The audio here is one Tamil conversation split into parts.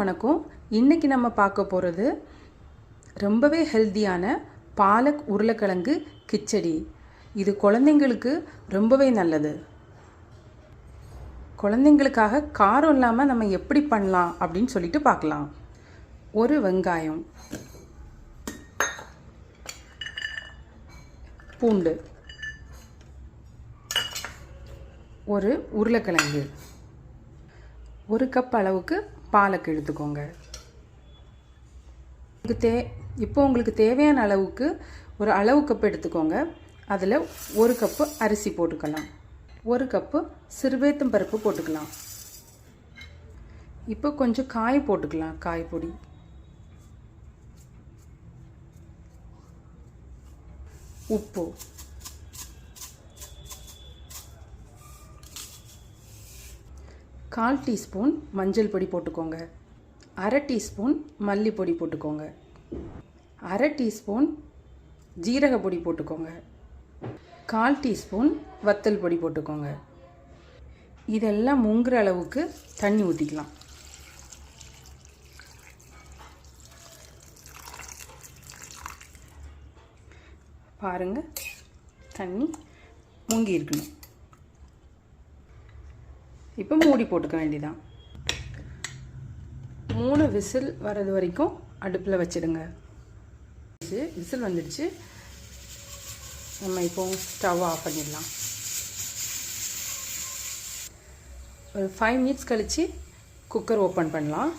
வணக்கம். இன்றைக்கி நம்ம பார்க்க போகிறது ரொம்பவே ஹெல்த்தியான பாலக் உருளைக்கிழங்கு கிச்சடி. இது குழந்தைங்களுக்கு ரொம்பவே நல்லது. குழந்தைங்களுக்காக காரம் இல்லாமல் நம்ம எப்படி பண்ணலாம் அப்படின்னு சொல்லிட்டு பார்க்கலாம். ஒரு வெங்காயம், பூண்டு, ஒரு உருளைக்கிழங்கு, ஒரு கப் அளவுக்கு பாலக் எடுத்துக்கோங்க. இப்போ உங்களுக்கு தேவையான அளவுக்கு ஒரு அளவு கப் எடுத்துக்கோங்க. அதில் ஒரு கப்பு அரிசி போட்டுக்கலாம், ஒரு கப்பு சிறுவேத்தம் பருப்பு போட்டுக்கலாம். இப்போ கொஞ்சம் காய் போட்டுக்கலாம், காய் பொடி, உப்பு, கால் டீஸ்பூன் மஞ்சள் பொடி போட்டுக்கோங்க, அரை டீஸ்பூன் மல்லிப்பொடி போட்டுக்கோங்க, அரை டீஸ்பூன் ஜீரக பொடி போட்டுக்கோங்க, கால் டீஸ்பூன் வத்தல் பொடி போட்டுக்கோங்க. இதெல்லாம் முங்குற அளவுக்கு தண்ணி ஊற்றிக்கலாம். பாருங்கள், தண்ணி முங்கி இருக்கணும். இப்போ மூடி போட்டுக்க வேண்டியதான். 3 விசில் வர்றது வரைக்கும் அடுப்பில் வச்சிடுங்க. விசில் வந்துடுச்சு. நம்ம இப்போ ஸ்டவ் ஆஃப் பண்ணிடலாம். ஒரு 5 மினிட்ஸ் கழித்து குக்கர் ஓப்பன் பண்ணலாம்.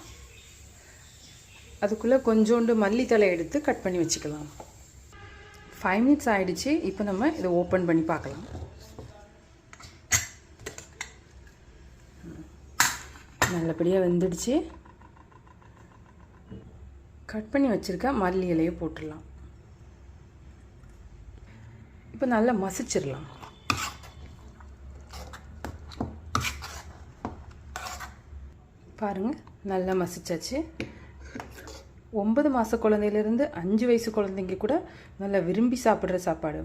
அதுக்குள்ளே கொஞ்சோண்டு மல்லித்தலை எடுத்து கட் பண்ணி வச்சுக்கலாம். 5 மினிட்ஸ் ஆகிடுச்சு. இப்போ நம்ம இதை ஓப்பன் பண்ணி பார்க்கலாம். நல்லபடியாக வெந்துடுச்சு. கட் பண்ணி வச்சுருக்க மல்லி இலையை போட்டுடலாம். இப்போ நல்லா மசிச்சிடலாம். பாருங்கள், நல்லா மசிச்சாச்சு. 9 மாத குழந்தையிலேருந்து 5 வயசு குழந்தைங்க கூட நல்லா விரும்பி சாப்பிட்ற சாப்பாடு.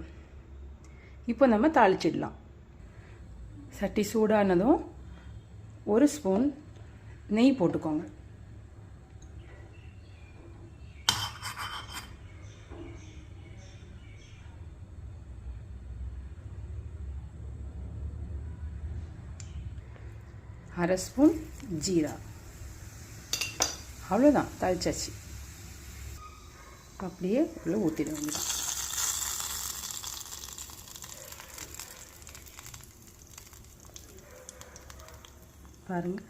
இப்போ நம்ம தாளிச்சிடலாம். சட்டி சூடானதும் ஒரு ஸ்பூன் நெய் போட்டுக்கோங்க. அரை ஸ்பூன் ஜீரா. அவ்வளோதான், தாளிச்சாச்சு. அப்படியே உள்ளே ஊற்றிட வேண்டியதான். பாருங்கள்,